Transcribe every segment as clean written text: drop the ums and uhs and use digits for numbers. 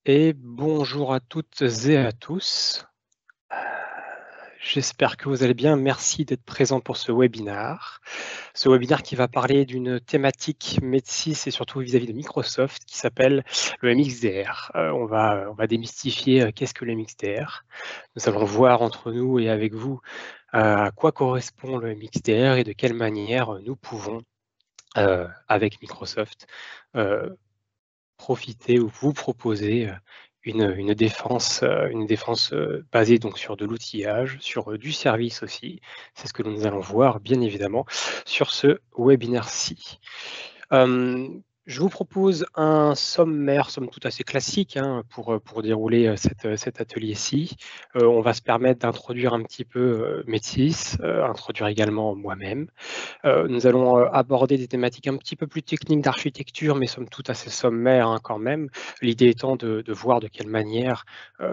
Et bonjour à toutes et à tous. Heu, J'espère que vous allez bien. Merci d'être présents pour ce webinaire. Ce webinaire qui va parler d'une thématique Medsys et surtout vis-à-vis de Microsoft qui s'appelle le MXDR. On va démystifier, qu'est-ce que le MXDR? Nous allons voir entre nous et avec vous, à quoi correspond le MXDR et de quelle manière, nous pouvons, avec Microsoft, heu, profiter ou vous proposer, une défense basée donc sur de l'outillage, sur, du service aussi. C'est ce que nous allons voir bien évidemment sur ce webinaire-ci. Je vous propose un sommaire, somme toute assez classique, hein, pour dérouler, cet atelier-ci. On va se permettre d'introduire un petit peu, Métis, introduire également moi-même. Nous allons, aborder des thématiques un petit peu plus techniques d'architecture, mais somme toute assez sommaires, hein, quand même. L'idée étant de voir de quelle manière, s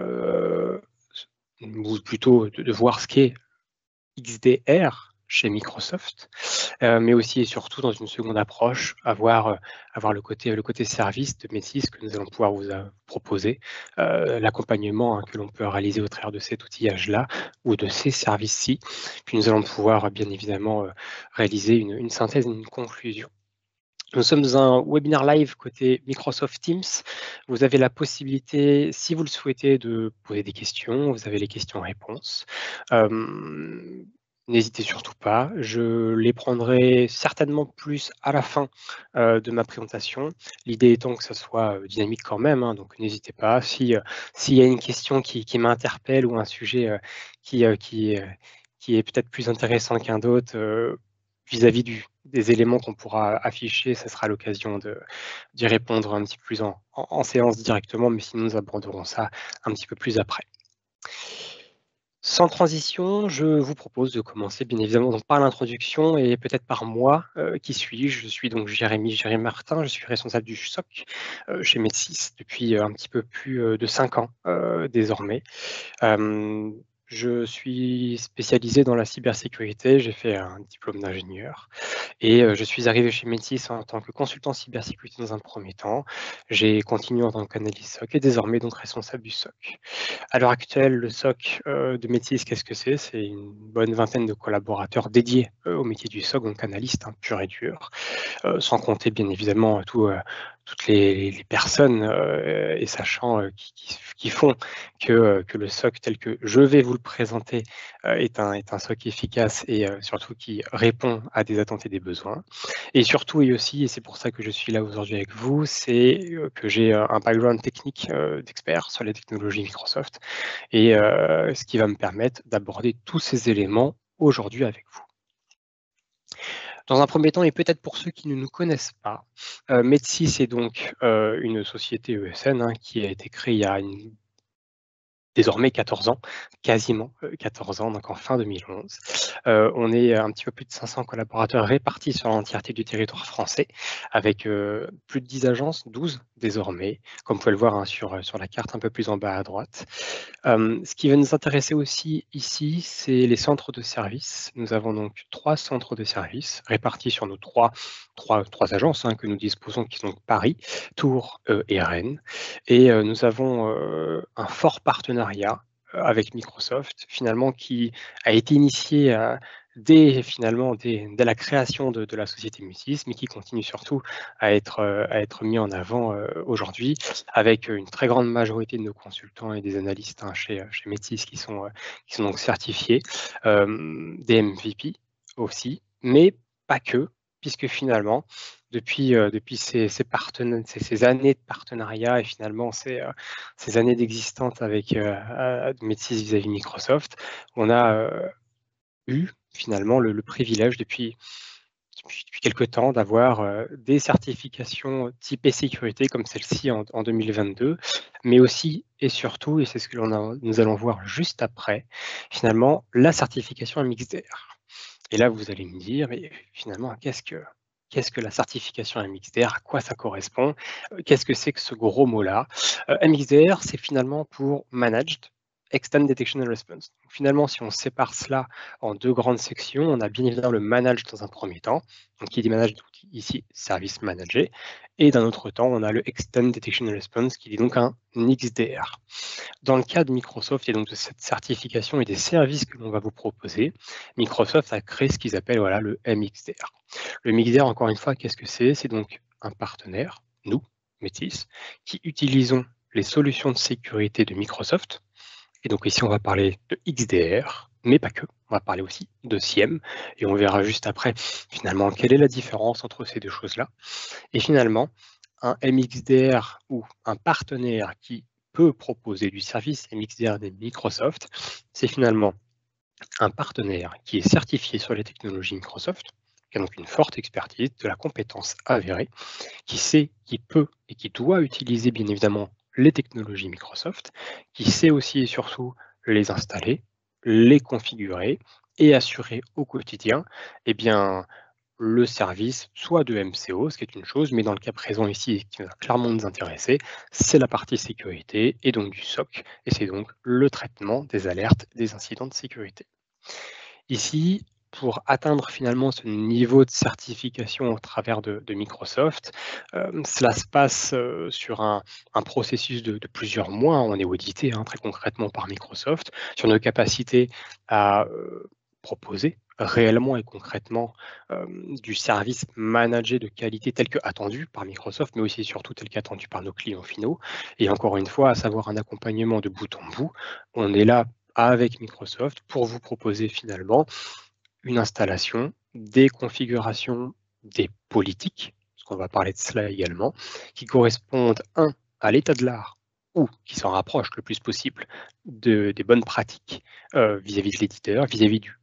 ou plutôt de voir ce qu'est XDR chez Microsoft, mais aussi et surtout dans une seconde approche, avoir le côté service de Métis que nous allons pouvoir vous proposer, l'accompagnement, hein, que l'on peut réaliser au travers de cet outillage-là ou de ces services-ci. Puis nous allons pouvoir, bien évidemment, réaliser une synthèse et une conclusion. Nous sommes dans un webinaire live côté Microsoft Teams. Vous avez la possibilité, si vous le souhaitez, de poser des questions. Vous avez les questions-réponses. N'hésitez surtout pas. Je les prendrai certainement plus à la fin, de ma présentation. L'idée étant que ça soit, dynamique quand même, hein, donc n'hésitez pas. S'il y a une question qui m'interpelle ou un sujet, qui, heu, qui, heu, qui est peut-être plus intéressant qu'un autre, vis-à-vis des éléments qu'on pourra afficher, ça sera l'occasion d'y répondre un petit peu plus en séance directement, mais sinon nous aborderons ça un petit peu plus après. Sans transition, je vous propose de commencer bien évidemment donc par l'introduction et peut-être par moi. Qui suis-je? Je suis donc Jérémy Martin, je suis responsable du SOC, chez Medsys depuis, un petit peu plus, de 5 ans, désormais. Hem, je suis spécialisé dans la cybersécurité, j'ai fait un diplôme d'ingénieur et je suis arrivé chez Métis en tant que consultant cybersécurité dans un premier temps. J'ai continué en tant qu'analyste SOC et désormais donc responsable du SOC. À l'heure actuelle, le SOC, de Métis, qu'est-ce que c'est? C'est une bonne vingtaine de collaborateurs dédiés, au métier du SOC, donc analystes, hein, pur et dur. Sans compter bien évidemment toutes les personnes, et sachant, qui font que le SOC tel que je vais vous le présenter, est un SOC efficace et surtout qui répond à des attentes et des besoins. Et surtout et aussi, et c'est pour ça que je suis là aujourd'hui avec vous, c'est, que j'ai, un background technique, d'expert sur les technologies Microsoft et ce qui va me permettre d'aborder tous ces éléments aujourd'hui avec vous. Dans un premier temps et peut-être pour ceux qui ne nous connaissent pas, Medsys est donc, une société ESN, hein, qui a été créée il y a désormais 14 ans, quasiment, 14 ans, donc en fin 2011. On est un petit peu plus de 500 collaborateurs répartis sur l'entièreté du territoire français avec, plus de 10 agences, 12 désormais, comme vous pouvez le voir, hein, sur la carte un peu plus en bas à droite. Ce qui va nous intéresser aussi ici, c'est les centres de services. Nous avons donc 3 centres de services répartis sur nos trois agences, hein, que nous disposons, qui sont donc Paris, Tours, et Rennes. Et nous avons, un fort partenariat, avec Microsoft, finalement, qui a été initié, dès la création de la société Musis, mais qui continue surtout à être mis en avant, aujourd'hui avec une très grande majorité de nos consultants et des analystes, hein, chez Metis qui sont donc certifiés, des MVP aussi, mais pas que, puisque finalement, depuis ces années de partenariat et finalement ces années d'existence avec Metis vis-à-vis de Microsoft, on a eu finalement le privilège depuis quelque temps d'avoir, des certifications type et sécurité comme celle-ci en 2022, mais aussi et surtout, et c'est ce que nous allons voir juste après, finalement, la certification MXDR. Et là, vous allez me dire: «Mais finalement, qu'est-ce que la certification MXDR? À quoi ça correspond? Qu'est-ce que c'est que ce gros mot-là?» MXDR, c'est finalement pour Managed Extend Detection and Response. Donc, finalement, si on sépare cela en deux grandes sections, on a bien évidemment le manage dans un premier temps, donc qui dit manage, ici service managé, et d'un autre temps, on a le Extend Detection and Response qui dit donc un XDR. Dans le cas de Microsoft et donc de cette certification et des services que l'on va vous proposer, Microsoft a créé ce qu'ils appellent le MXDR. Le MXDR, encore une fois, qu'est-ce que c'est? C'est donc un partenaire, nous, Métis, qui utilisons les solutions de sécurité de Microsoft. Et donc ici, on va parler de XDR, mais pas que. On va parler aussi de SIEM, et on verra juste après, finalement, quelle est la différence entre ces deux choses-là. Et finalement, un MXDR ou un partenaire qui peut proposer du service MXDR de Microsoft, c'est finalement un partenaire qui est certifié sur les technologies Microsoft, qui a donc une forte expertise, de la compétence avérée, qui sait, qui peut et qui doit utiliser bien évidemment les technologies Microsoft, qui sait aussi et surtout les installer, les configurer et assurer au quotidien le service soit de MCO, ce qui est une chose, mais dans le cas présent ici, qui va clairement nous intéresser, c'est la partie sécurité et donc du SOC, et c'est donc le traitement des alertes des incidents de sécurité. Ici, pour atteindre finalement ce niveau de certification au travers de Microsoft, cela se passe sur un processus de plusieurs mois. On est audité très concrètement par Microsoft sur nos capacités à proposer réellement et concrètement du service managé de qualité tel que attendu par Microsoft, mais aussi et surtout tel qu'attendu par nos clients finaux. Et encore une fois, à savoir un accompagnement de bout en bout, on est là avec Microsoft pour vous proposer finalement une installation, des configurations, des politiques, parce qu'on va parler de cela également, qui correspondent, à l'état de l'art, ou qui s'en rapprochent le plus possible des bonnes pratiques vis-à-vis de l'éditeur, vis-à-vis du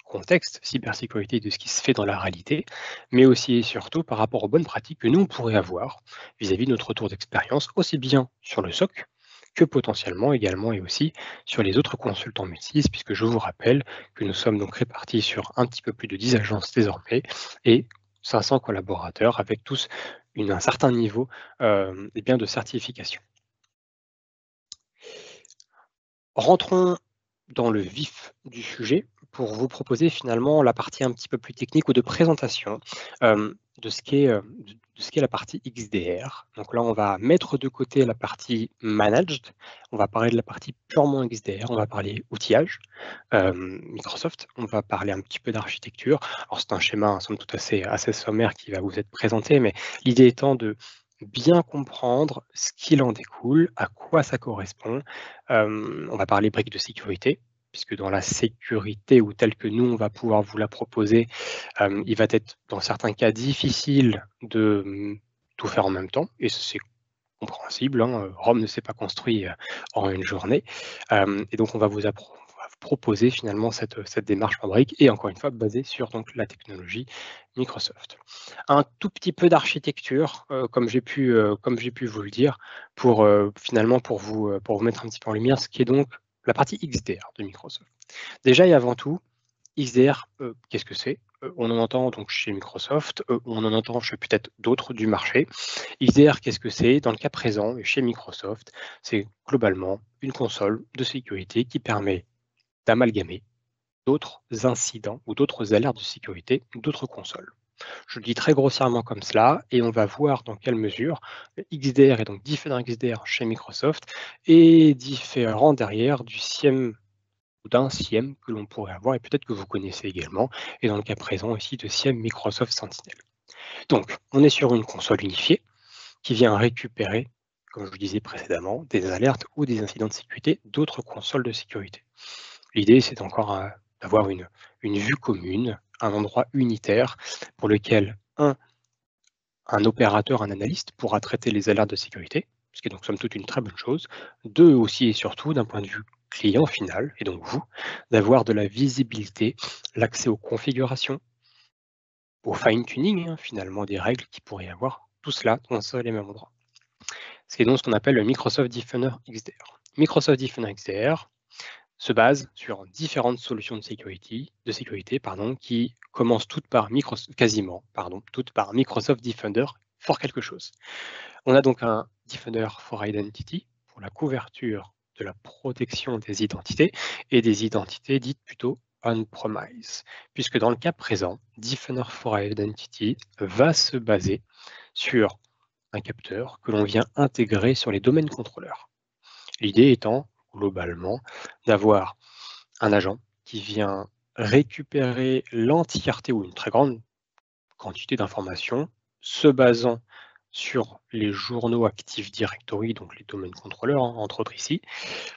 contexte cybersécurité de ce qui se fait dans la réalité, mais aussi et surtout par rapport aux bonnes pratiques que nous on pourrait avoir vis-à-vis de notre retour d'expérience, aussi bien sur le SOC que potentiellement également et aussi sur les autres consultants Métis, puisque je vous rappelle que nous sommes donc répartis sur un petit peu plus de 10 agences désormais et 500 collaborateurs avec tous un certain niveau de certification. Rentrons dans le vif du sujet pour vous proposer finalement la partie un petit peu plus technique ou de présentation de ce qu'est la partie XDR. Donc là, on va mettre de côté la partie managed, on va parler de la partie purement XDR, on va parler outillage Microsoft, on va parler un petit peu d'architecture. Alors c'est un schéma somme toute assez sommaire qui va vous être présenté, mais l'idée étant de bien comprendre ce qu'il en découle, à quoi ça correspond. On va parler briques de sécurité, puisque dans la sécurité ou telle que nous, on va pouvoir vous la proposer, il va être dans certains cas difficile de tout faire en même temps, et c'est compréhensible. Rome ne s'est pas construit en une journée. Et donc, on va vous proposer finalement cette démarche par briques, et encore une fois, basée sur donc, la technologie Microsoft. Un tout petit peu d'architecture, comme j'ai pu vous le dire, finalement pour vous mettre un petit peu en lumière, ce qui est donc la partie XDR de Microsoft. Déjà et avant tout, XDR, qu'est-ce que c'est? On en entend donc chez Microsoft, on en entend chez peut-être d'autres du marché. XDR, qu'est-ce que c'est? Dans le cas présent, chez Microsoft, c'est globalement une console de sécurité qui permet d'amalgamer d'autres incidents ou d'autres alertes de sécurité d'autres consoles. Je le dis très grossièrement comme cela, et on va voir dans quelle mesure XDR et donc différents XDR chez Microsoft est différent derrière du SIEM ou d'un SIEM que l'on pourrait avoir et peut-être que vous connaissez également, et dans le cas présent aussi de SIEM Microsoft Sentinel. Donc, on est sur une console unifiée qui vient récupérer, comme je vous disais précédemment, des alertes ou des incidents de sécurité d'autres consoles de sécurité. L'idée, c'est encore d'avoir une vue commune, un endroit unitaire pour lequel, un opérateur, un analyste pourra traiter les alertes de sécurité, ce qui est donc somme toute une très bonne chose. Deux, aussi et surtout, d'un point de vue client final, et donc vous, d'avoir de la visibilité, l'accès aux configurations, au fine-tuning finalement des règles qui pourraient y avoir, tout cela dans un seul et même endroit. Ce qui est donc ce qu'on appelle le Microsoft Defender XDR. Microsoft Defender XDR se base sur différentes solutions de sécurité qui commencent toutes par toutes par Microsoft Defender for quelque chose. On a donc un Defender for Identity pour la couverture de la protection des identités et des identités dites plutôt on-premise, puisque dans le cas présent, Defender for Identity va se baser sur un capteur que l'on vient intégrer sur les domaines contrôleurs. L'idée étant, globalement, d'avoir un agent qui vient récupérer l'entièreté ou une très grande quantité d'informations se basant sur les journaux Active Directory, donc les domaines contrôleurs, entre autres ici,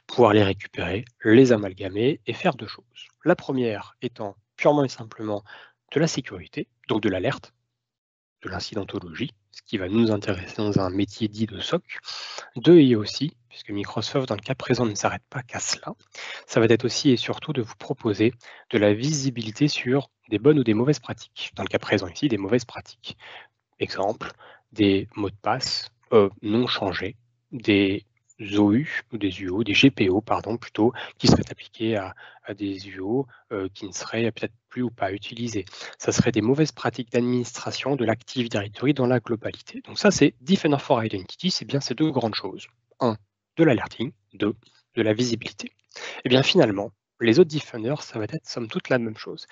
pouvoir les récupérer, les amalgamer et faire deux choses. La première étant purement et simplement de la sécurité, donc de l'alerte, de l'incidentologie, ce qui va nous intéresser dans un métier dit de SOC. Deux, et aussi, puisque Microsoft dans le cas présent ne s'arrête pas qu'à cela, ça va être aussi et surtout de vous proposer de la visibilité sur des bonnes ou des mauvaises pratiques. Dans le cas présent ici, des mauvaises pratiques. Exemple, des mots de passe non changés, des OU ou des UO, des GPO pardon plutôt, qui seraient appliqués à des UO qui ne seraient peut-être plus ou pas utilisés. Ça serait des mauvaises pratiques d'administration de l'Active Directory dans la globalité. Donc ça, c'est Defender for Identity, c'est bien ces deux grandes choses. 1, de l'alerting, 2, de la visibilité. Et bien finalement, les autres Defenders, ça va être somme toute la même chose.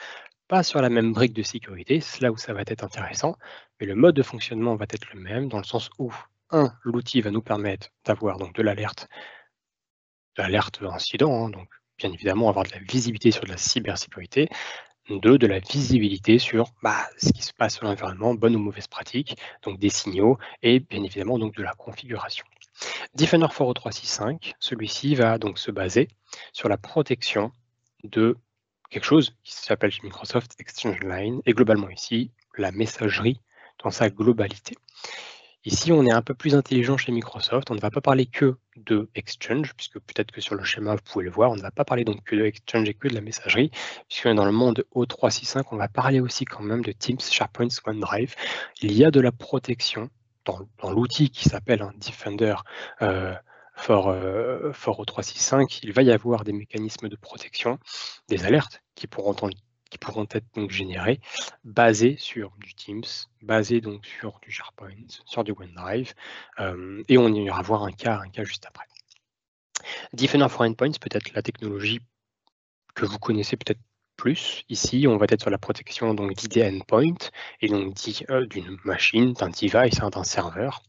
Pas sur la même brique de sécurité, c'est là où ça va être intéressant, mais le mode de fonctionnement va être le même, dans le sens où, 1, l'outil va nous permettre d'avoir donc de l'alerte incident, donc bien évidemment avoir de la visibilité sur de la cybersécurité. 2, de la visibilité sur ce qui se passe sur l'environnement, bonnes ou mauvaises pratiques, donc des signaux, et bien évidemment donc de la configuration. Defender for O365, celui-ci va donc se baser sur la protection de quelque chose qui s'appelle chez Microsoft Exchange Line, et globalement ici, la messagerie dans sa globalité. Ici, on est un peu plus intelligent chez Microsoft, on ne va pas parler que de Exchange, puisque peut-être que sur le schéma, vous pouvez le voir, on ne va pas parler donc que de Exchange et que de la messagerie, puisque dans le monde O365, on va parler aussi quand même de Teams, SharePoint, OneDrive. Il y a de la protection dans l'outil qui s'appelle un Defender for O365, il va y avoir des mécanismes de protection, des alertes qui pourront être donc générées, basées sur du Teams, basées donc sur du SharePoint, sur du OneDrive, et on ira voir un cas juste après. Defender for Endpoints, peut-être la technologie que vous connaissez peut-être plus. Ici, on va être sur la protection d'ID endpoint et donc d'une machine, d'un device, d'un serveur,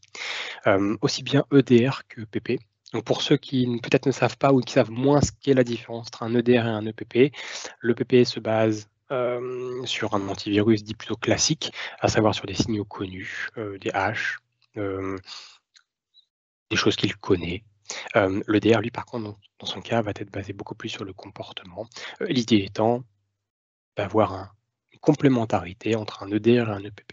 aussi bien EDR que PP. Donc pour ceux qui peut-être ne savent pas ou qui savent moins ce qu'est la différence entre un EDR et un EPP, le PP se base sur un antivirus dit plutôt classique, à savoir sur des signaux connus, des hashes, des choses qu'il connaît. L'EDR, lui, par contre, dans son cas, va être basé beaucoup plus sur le comportement. L'idée étant d'avoir une complémentarité entre un EDR et un EPP.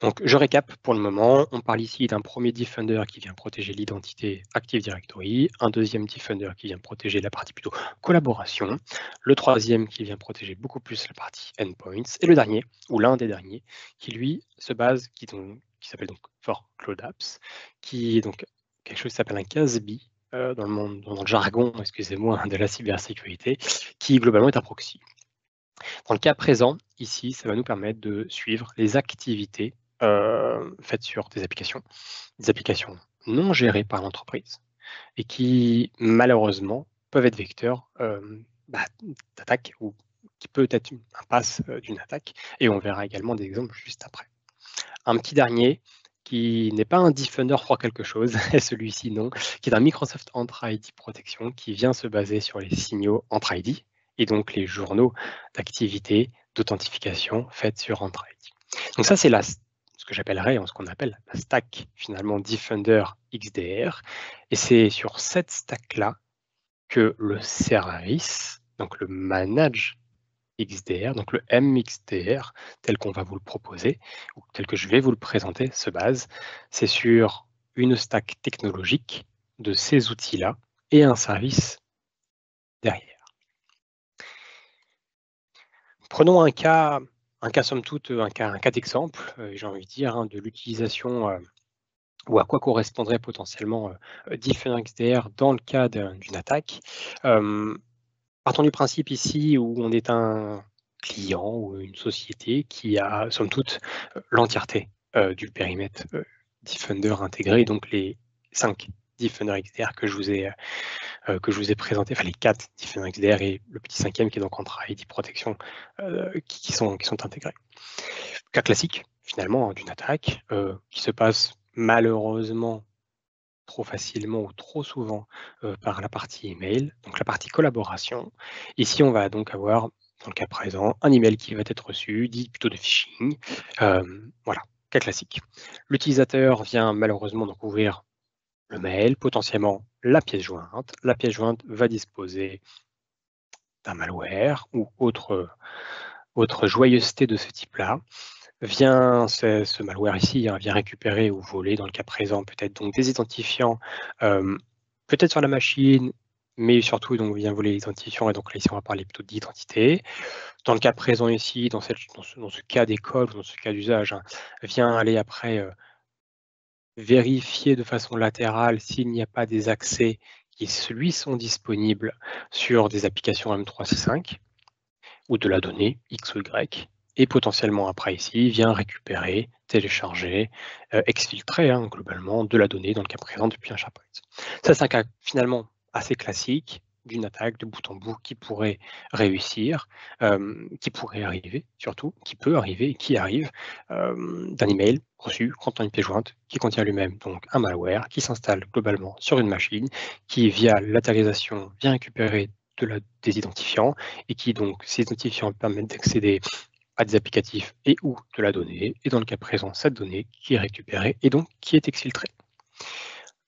Donc, je récap pour le moment. On parle ici d'un premier Defender qui vient protéger l'identité Active Directory, un deuxième Defender qui vient protéger la partie plutôt collaboration, le troisième qui vient protéger beaucoup plus la partie endpoints, et le dernier, ou l'un des derniers, qui lui se base, qui s'appelle donc For Cloud Apps, qui est donc quelque chose qui s'appelle un CASB, dans le jargon, excusez-moi, de la cybersécurité, qui globalement est un proxy. Dans le cas présent, ici, ça va nous permettre de suivre les activités faites sur des applications non gérées par l'entreprise et qui, malheureusement, peuvent être vecteurs d'attaque ou qui peut être un pass d'une attaque. Et on verra également des exemples juste après. Un petit dernier qui n'est pas un Defender for quelque chose, et celui-ci non, qui est un Microsoft Entra ID Protection qui vient se baser sur les signaux Entra ID et donc les journaux d'activité d'authentification faites sur Entra ID. Donc ça, c'est ce que j'appellerais, ce qu'on appelle la stack finalement Defender XDR, et c'est sur cette stack-là que le service, donc le manage XDR, donc le MXDR, tel qu'on va vous le proposer, ou tel que je vais vous le présenter, se base. C'est sur une stack technologique de ces outils-là et un service derrière. Prenons un cas somme toute, un cas d'exemple, j'ai envie de dire, de l'utilisation ou à quoi correspondrait potentiellement Defender XDR dans le cas d'une attaque. Partons du principe ici où on est un client ou une société qui a, somme toute, l'entièreté du périmètre Defender intégré, donc les 5 Defender XDR que je vous ai présenté, enfin les 4 Defender XDR et le petit 5e qui est donc Entra ID Protection qui sont intégrés. Cas classique, finalement, d'une attaque qui se passe malheureusement trop facilement ou trop souvent par la partie email, donc la partie collaboration. Ici, on va donc avoir, dans le cas présent, un email qui va être reçu, dit plutôt de phishing. Voilà, cas classique. L'utilisateur vient malheureusement donc ouvrir le mail, potentiellement la pièce jointe. La pièce jointe va disposer d'un malware ou autre joyeuseté de ce type-là. Vient ce malware ici vient récupérer ou voler, dans le cas présent, peut-être donc des identifiants, peut-être sur la machine, mais surtout donc vient voler l'identifiant, et donc là ici on va parler plutôt d'identité. Dans le cas présent ici, dans ce cas d'école ou dans ce cas d'usage, vient aller après vérifier de façon latérale s'il n'y a pas des accès qui lui sont disponibles sur des applications M365 ou de la donnée X ou Y. Et potentiellement après ici, vient récupérer, télécharger, exfiltrer globalement de la donnée, dans le cas présent depuis un SharePoint. Ça, c'est un cas finalement assez classique d'une attaque de bout en bout qui pourrait réussir, qui pourrait arriver surtout, qui peut arriver et qui arrive d'un email reçu contenant une pièce jointe qui contient lui-même donc un malware qui s'installe globalement sur une machine, qui via latéralisation vient récupérer des identifiants et qui donc, ces identifiants permettent d'accéder à des applicatifs et ou de la donnée, et dans le cas présent, cette donnée qui est récupérée et donc qui est exfiltrée.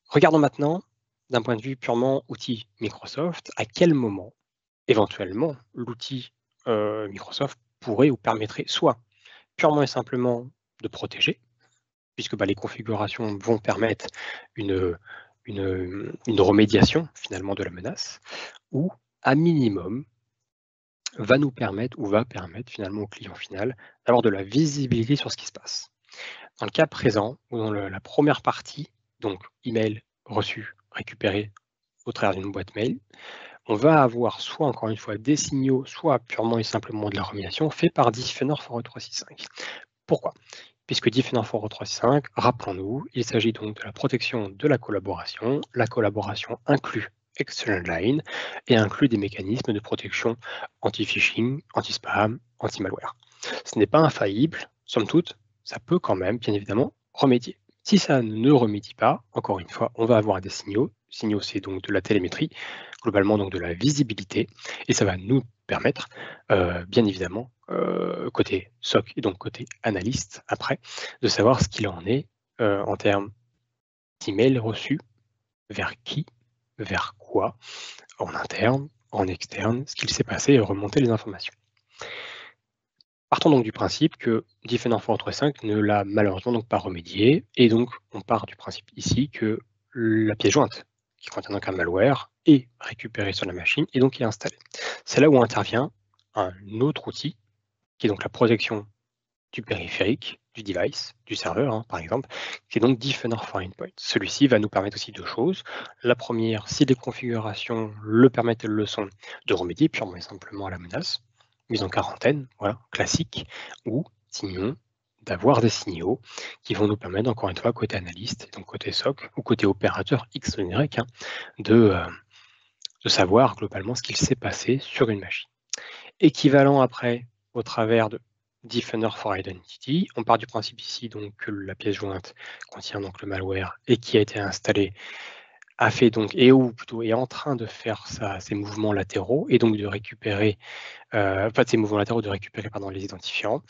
Regardons maintenant, d'un point de vue purement outil Microsoft, à quel moment, éventuellement, l'outil Microsoft pourrait ou permettrait soit purement et simplement de protéger, puisque les configurations vont permettre une remédiation finalement de la menace, ou à minimum va nous permettre ou va permettre finalement au client final d'avoir de la visibilité sur ce qui se passe. Dans le cas présent, ou dans la première partie, donc email reçu, récupéré au travers d'une boîte mail, on va avoir soit encore une fois des signaux, soit purement et simplement de la remédiation fait par Defender for E365. Pourquoi? Puisque Defender for E365, rappelons-nous, il s'agit donc de la protection de la collaboration. La collaboration inclut External Line et inclut des mécanismes de protection anti-phishing, anti-spam, anti-malware. Ce n'est pas infaillible, somme toute, ça peut quand même, bien évidemment, remédier. Si ça ne remédie pas, encore une fois, on va avoir des signaux. Signaux, c'est donc de la télémétrie, globalement donc de la visibilité, et ça va nous permettre, bien évidemment, côté SOC et donc côté analyste après, de savoir ce qu'il en est en termes d'emails reçus, vers qui, vers quoi, en interne, en externe, ce qu'il s'est passé et remonter les informations. Partons donc du principe que Defender for E365 ne l'a malheureusement donc pas remédié, et donc on part du principe ici que la pièce jointe qui contient donc un malware est récupérée sur la machine et donc est installée. C'est là où intervient un autre outil qui est donc la protection du périphérique, du device, du serveur par exemple, qui est donc Defender for Endpoint. Celui-ci va nous permettre aussi deux choses. La première, si les configurations le permettent et le sont, de remédier purement et simplement à la menace, mise en quarantaine, voilà, classique, ou sinon d'avoir des signaux qui vont nous permettre, encore une fois, côté analyste, donc côté SOC ou côté opérateur X ou Y, de savoir globalement ce qu'il s'est passé sur une machine. Équivalent après, au travers de Defender for Identity, on part du principe ici donc que la pièce jointe contient donc le malware et qui a été installé a fait donc et ou plutôt est en train de faire ses mouvements latéraux et donc de récupérer ses mouvements latéraux de récupérer les identifiants.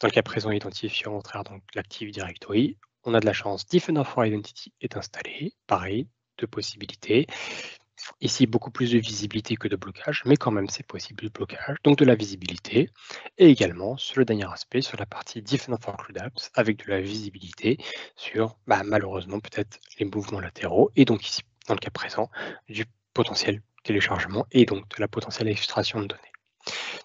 Dans le cas présent, identifiant au travers donc l'Active Directory, on a de la chance. Defender for Identity est installé, pareil, deux possibilités. Ici, beaucoup plus de visibilité que de blocage, mais quand même, c'est possible de blocage, donc de la visibilité. Et également, sur le dernier aspect, sur la partie Defender for Cloud Apps, avec de la visibilité sur, malheureusement, peut-être les mouvements latéraux, et donc ici, dans le cas présent, du potentiel téléchargement et donc de la potentielle extraction de données.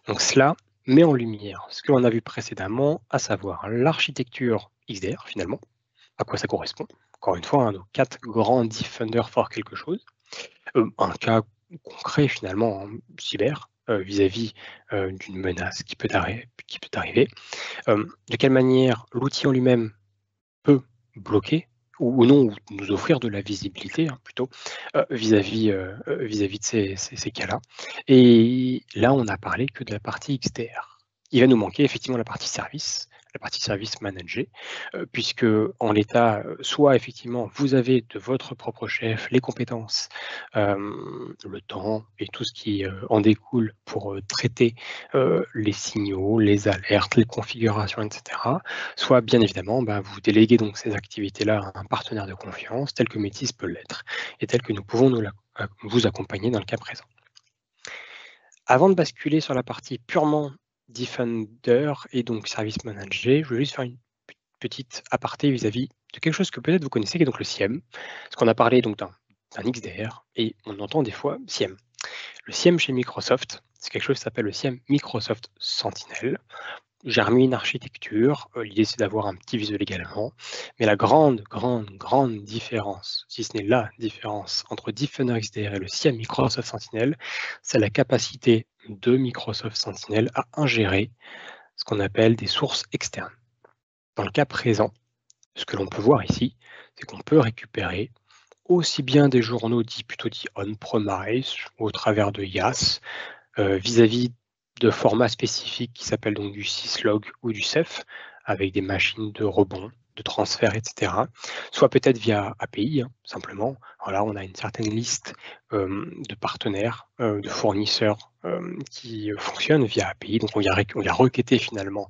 Donc cela met en lumière ce que l'on a vu précédemment, à savoir l'architecture XDR, finalement, à quoi ça correspond. Encore une fois, nos 4 grands Defender for quelque chose. Un cas concret finalement en cyber vis-à-vis d'une menace qui peut arriver. De quelle manière l'outil en lui-même peut bloquer ou non, ou nous offrir de la visibilité, hein, plutôt, vis-à-vis de ces cas-là. Et là, on n'a parlé que de la partie XDR. Il va nous manquer effectivement la partie service managée, puisque en l'état, soit effectivement vous avez de votre propre chef les compétences, le temps et tout ce qui, en découle pour, traiter, les signaux, les alertes, les configurations et cetera. Soit bien évidemment, bah, vous déléguez donc ces activités-là à un partenaire de confiance tel que Métis peut l'être et tel que nous pouvons vous accompagner dans le cas présent. Avant de basculer sur la partie purement Defender et donc service manager, je veux juste faire une petite aparté vis-à-vis de quelque chose que peut-être vous connaissez, qui est donc le SIEM. Parce qu'on a parlé donc d'un XDR et on entend des fois SIEM. Le SIEM chez Microsoft, c'est quelque chose qui s'appelle le SIEM Microsoft Sentinel. J'ai remis une architecture, l'idée c'est d'avoir un petit visuel également, mais la grande différence, si ce n'est la différence entre Defender XDR et le SIEM Microsoft Sentinel, c'est la capacité de Microsoft Sentinel à ingérer ce qu'on appelle des sources externes. Dans le cas présent, ce que l'on peut voir ici, c'est qu'on peut récupérer aussi bien des journaux plutôt dits on-premise ou au travers de IaaS, vis-à-vis de formats spécifiques qui s'appellent donc du syslog ou du Ceph, avec des machines de rebond, de transfert, etc. Soit peut-être via API, hein, simplement. Voilà, on a une certaine liste de partenaires, de fournisseurs qui fonctionnent via API. Donc on vient requêter finalement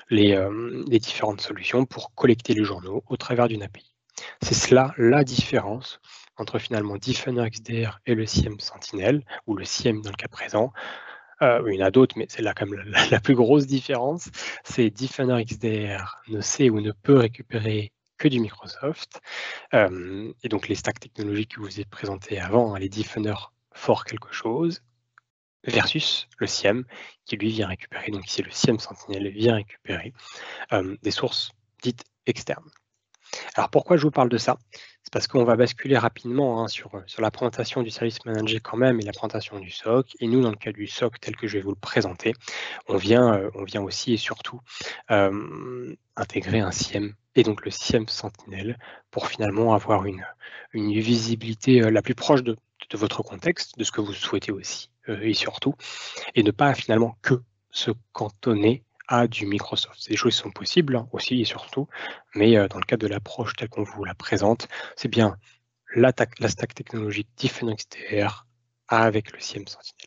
les différentes solutions pour collecter les journaux au travers d'une API. C'est cela la différence entre finalement Defender XDR et le SIEM Sentinel, ou le SIEM dans le cas présent. Il y en a d'autres, mais c'est là quand même la plus grosse différence. C'est Defender XDR ne sait ou ne peut récupérer que du Microsoft. Et donc les stacks technologiques que je vous ai présentés avant, hein, les Defender for quelque chose, versus le SIEM qui lui vient récupérer, donc ici le SIEM Sentinel vient récupérer des sources dites externes. Alors pourquoi je vous parle de ça? C'est parce qu'on va basculer rapidement, hein, sur la présentation du service manager quand même et la présentation du SOC. Et nous, dans le cas du SOC tel que je vais vous le présenter, on vient aussi et surtout intégrer un SIEM et donc le SIEM Sentinel pour finalement avoir une visibilité la plus proche de votre contexte, de ce que vous souhaitez aussi et surtout, et ne pas finalement que se cantonner à du Microsoft. Des choses sont possibles, hein, aussi et surtout, mais dans le cadre de l'approche telle qu'on vous la présente, c'est bien la stack technologique Defender XDR avec le SIEM Sentinel.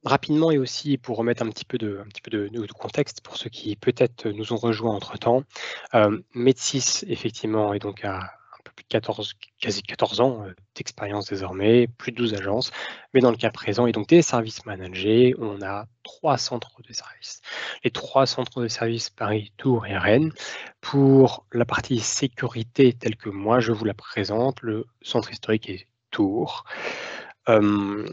Rapidement et aussi pour remettre un petit peu de contexte pour ceux qui peut-être nous ont rejoints entre-temps, Medsys effectivement est donc à un peu plus de quasi 14 ans d'expérience désormais, plus de 12 agences, mais dans le cas présent et donc des services managés, on a 3 centres de services. Les 3 centres de services Paris, Tours et Rennes. Pour la partie sécurité telle que moi je vous la présente, le centre historique est Tours. On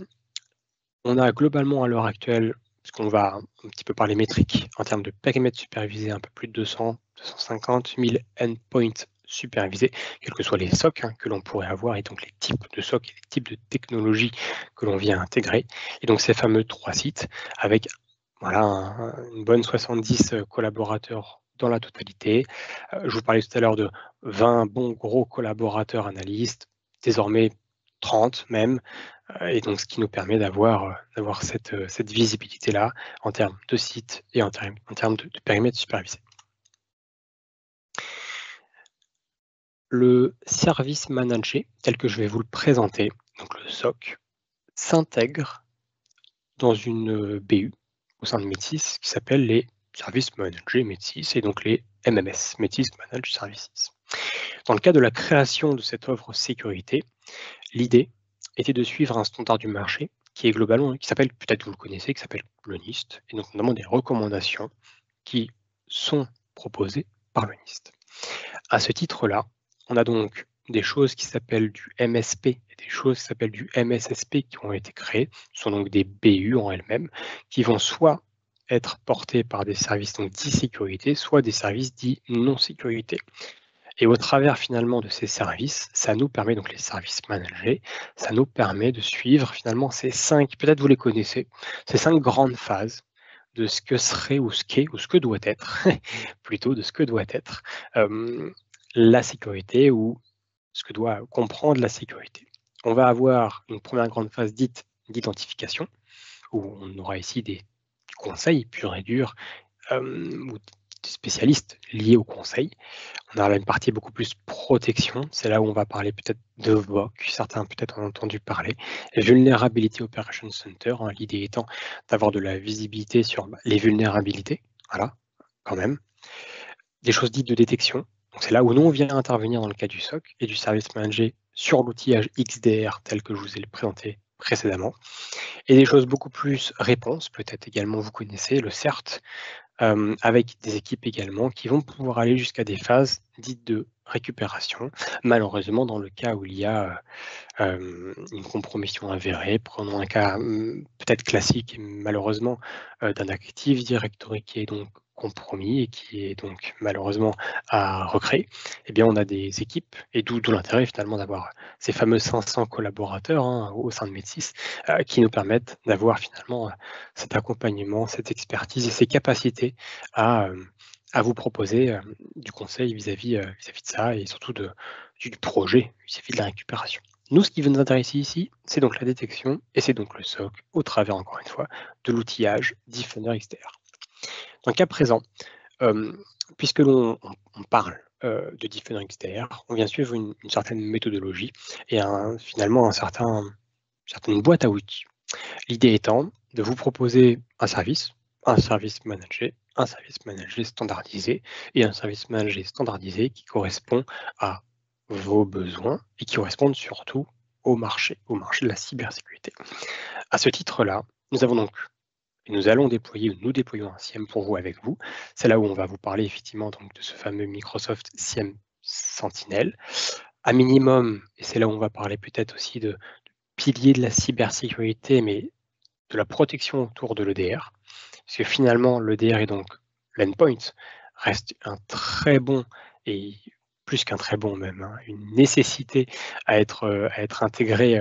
a globalement à l'heure actuelle, puisqu'on va un petit peu parler métriques, en termes de périmètre supervisé, un peu plus de 250 000 endpoints supervisés, quels que soient les SOC que l'on pourrait avoir, et donc les types de SOC et les types de technologies que l'on vient intégrer. Et donc ces fameux 3 sites, avec voilà, une bonne 70 collaborateurs dans la totalité. Je vous parlais tout à l'heure de 20 bons gros collaborateurs analystes, désormais 30 même, et donc ce qui nous permet d'avoir cette visibilité-là en termes de site et en termes de périmètre supervisé. Le service manager, tel que je vais vous le présenter, donc le SOC, s'intègre dans une BU au sein de Metis qui s'appelle les Service Manager Metis et donc les MMS, Metis Managed Services. Dans le cas de la création de cette offre sécurité, l'idée était de suivre un standard du marché qui est globalement, qui s'appelle, peut-être vous le connaissez, qui s'appelle le NIST, et donc notamment des recommandations qui sont proposées par le NIST. À ce titre-là, on a donc des choses qui s'appellent du MSP et des choses qui s'appellent du MSSP qui ont été créées, ce sont donc des BU en elles-mêmes, qui vont soit être portés par des services dits sécurité, soit des services dits non-sécurité. Et au travers finalement de ces services, ça nous permet, donc les services managés, ça nous permet de suivre finalement ces 5, peut-être vous les connaissez, ces 5 grandes phases de ce que serait ou ce qu'est ou ce que doit être, plutôt de ce que doit être la sécurité ou ce que doit comprendre la sécurité. On va avoir une première grande phase dite d'identification, où on aura ici des conseils purs et durs ou des spécialistes liés au conseil. On aura une partie beaucoup plus protection, c'est là où on va parler peut-être de VOC, certains peut-être en ont entendu parler. Vulnerability Operations Center, hein, l'idée étant d'avoir de la visibilité sur les vulnérabilités, voilà, quand même. Des choses dites de détection, donc c'est là où nous on vient intervenir dans le cas du SOC et du service manager sur l'outillage XDR tel que je vous ai présenté précédemment. Et des choses beaucoup plus réponses, peut-être également vous connaissez le CERT, avec des équipes également qui vont pouvoir aller jusqu'à des phases dites de récupération. Malheureusement, dans le cas où il y a une compromission avérée, prenons un cas peut-être classique, malheureusement, d'un Active Directory qui est donc compromis et qui est donc malheureusement à recréer, eh bien on a des équipes, et d'où l'intérêt finalement d'avoir ces fameux 500 collaborateurs hein, au sein de Medsys, qui nous permettent d'avoir finalement cet accompagnement, cette expertise et ces capacités à, à vous proposer du conseil vis-à-vis de ça et surtout du projet vis-à-vis de la récupération. Nous, ce qui veut nous intéresser ici, c'est donc la détection et c'est donc le SOC au travers, encore une fois, de l'outillage Defender XDR. Dans le cas présent, puisque l'on parle de Defender XDR, on vient suivre une certaine méthodologie et finalement certaine boîte à outils. L'idée étant de vous proposer un service managé standardisé et un service managé standardisé qui correspond à vos besoins et qui correspondent surtout au marché de la cybersécurité. À ce titre-là, nous allons déployer, ou nous déployons un SIEM pour vous avec vous. C'est là où on va vous parler effectivement donc, de ce fameux Microsoft SIEM Sentinel. À minimum, et c'est là où on va parler peut-être aussi de piliers de la cybersécurité, mais de la protection autour de l'EDR. Parce que finalement, l'EDR et donc l'endpoint reste un très bon et plus qu'un très bon même, hein, une nécessité à être intégré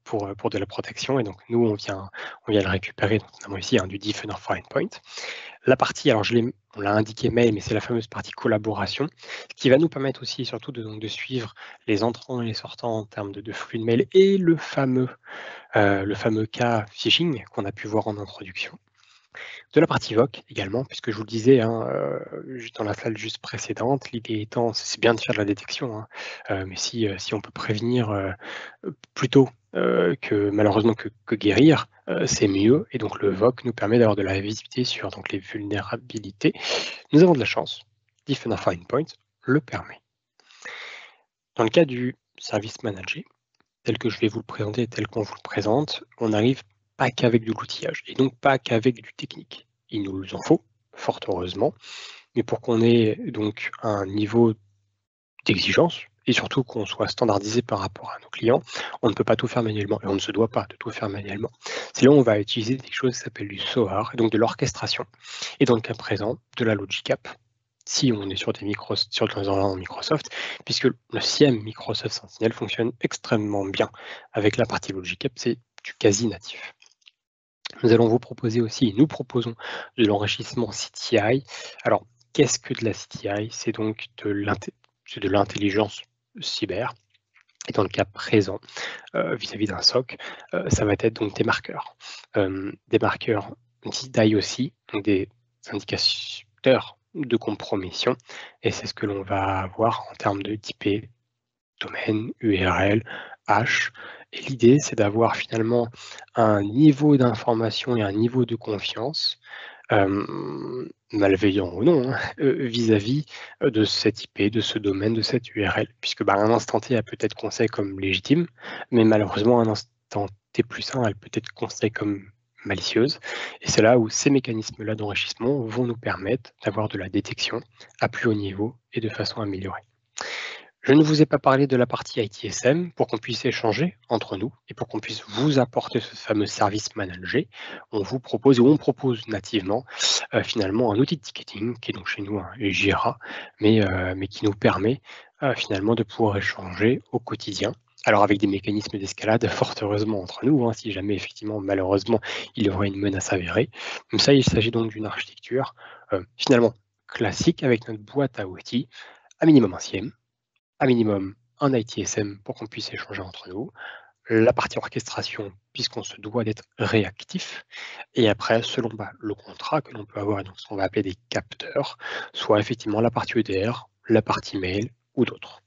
pour de la protection. Et donc nous, on vient le récupérer, donc, notamment ici du Defender for Endpoint. La partie, alors on l'a indiqué mail, mais c'est la fameuse partie collaboration, qui va nous permettre aussi surtout de suivre les entrants et les sortants en termes de flux de mail et le fameux cas phishing qu'on a pu voir en introduction. De la partie VOC également, puisque je vous le disais dans la slide juste précédente, l'idée étant, c'est bien de faire de la détection, hein, mais si on peut prévenir plutôt que malheureusement que guérir, c'est mieux. Et donc le VOC nous permet d'avoir de la visibilité sur donc, les vulnérabilités. Nous avons de la chance, Defender for Endpoint le permet. Dans le cas du service manager, tel que je vais vous le présenter, tel qu'on vous le présente, on n'arrive pas qu'avec de l'outillage, et donc pas qu'avec du technique. Il nous en faut, fort heureusement, mais pour qu'on ait donc un niveau d'exigence, et surtout qu'on soit standardisé par rapport à nos clients, on ne peut pas tout faire manuellement, et on ne se doit pas de tout faire manuellement. C'est là où on va utiliser des choses qui s'appellent du SOAR, et donc de l'orchestration, et dans le cas présent, de la Logic App, si on est sur des environnements Microsoft, puisque le SIEM Microsoft Sentinel fonctionne extrêmement bien. Avec la partie Logic App, c'est du quasi natif. Nous allons vous proposer aussi, nous proposons de l'enrichissement CTI. Alors, qu'est-ce que de la CTI? C'est donc de l'intelligence cyber. Et dans le cas présent, vis-à-vis d'un SOC, ça va être donc des marqueurs. Des marqueurs d'IOC, donc des indicateurs de compromission, et c'est ce que l'on va avoir en termes de IP, domaine, URL, H. Et l'idée, c'est d'avoir finalement un niveau d'information et un niveau de confiance, malveillant ou non, hein, vis-à-vis de cette IP, de ce domaine, de cette URL, puisque à un instant T, elle peut être considérée comme légitime, mais malheureusement, à un instant T plus 1, elle peut être considérée comme malicieuse. Et c'est là où ces mécanismes-là d'enrichissement vont nous permettre d'avoir de la détection à plus haut niveau et de façon améliorée. Je ne vous ai pas parlé de la partie ITSM pour qu'on puisse échanger entre nous et pour qu'on puisse vous apporter ce fameux service manager. On propose nativement finalement un outil de ticketing qui est donc chez nous un Jira, mais qui nous permet finalement de pouvoir échanger au quotidien. Alors avec des mécanismes d'escalade fort heureusement entre nous, hein, si jamais effectivement malheureusement il y aurait une menace avérée. Comme ça, il s'agit donc d'une architecture finalement classique avec notre boîte à outils, à minimum un SIEM, à minimum un ITSM pour qu'on puisse échanger entre nous, la partie orchestration, puisqu'on se doit d'être réactif, et après, selon le contrat que l'on peut avoir, donc ce qu'on va appeler des capteurs, soit effectivement la partie EDR, la partie mail ou d'autres.